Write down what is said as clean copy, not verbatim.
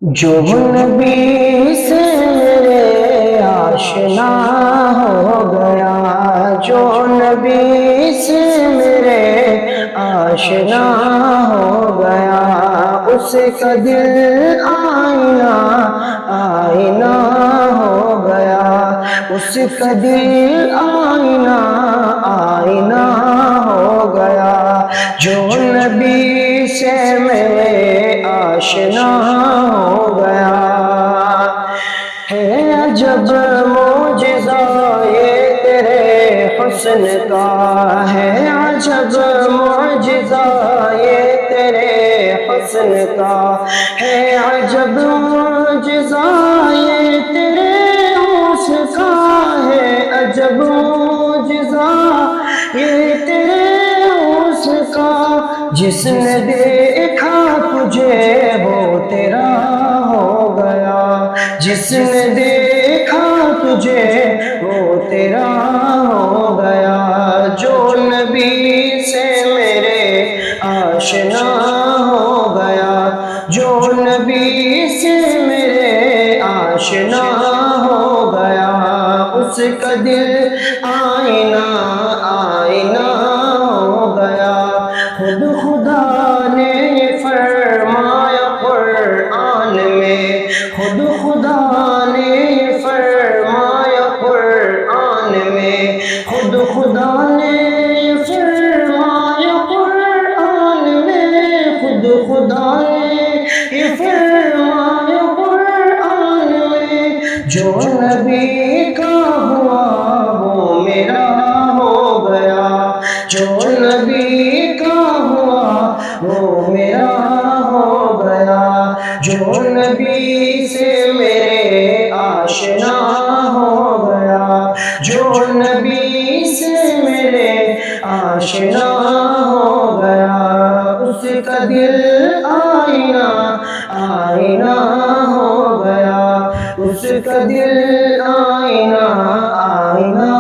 جو نبی سے میرے آشنا ہو گیا، جو نبی سے میرے آشنا ہو گیا، اس کا دل آئینہ آئینہ ہو گیا، اس کا دل آئینہ آئینہ ہو گیا، جو نبی سے میرے آشنا ہو گیا۔ ہے عجب معجزہ یہ تیرے حسن کا، ہے عجب معجزہ یہ تیرے حسن کا، ہے عجب معجزہ یہ تیرے حسن کا، ہے عجب معجزہ یہ تیرے حسن کا، جس نے دیکھا تجھے وہ تیرا ہو گیا، جس نے دیکھا تجھے وہ تیرا ہو گیا، جو نبی سے میرے آشنا ہو گیا، جو نبی سے میرے آشنا ہو گیا، اس کا دل آئینہ آئینہ ہو گیا۔ خود خدا نے یہ فرمایا قرآن میں، خود خدا نے یہ فرمایا قرآن میں، خود خدا نے یہ فرمایا قرآن میں، خود خدا نے یہ فرمایا قرآن میں، جو نبی کا ہوا وہ میرا ہو گیا، جو نبی کا ہوا وہ میرا ہو گیا، جو نبی سے میرے آشنا ہو گیا، جو نبی سے میرے آشنا ہو گیا، اس کا دل آئینہ آئینہ ہو گیا، اس کا دل آئینہ آئینہ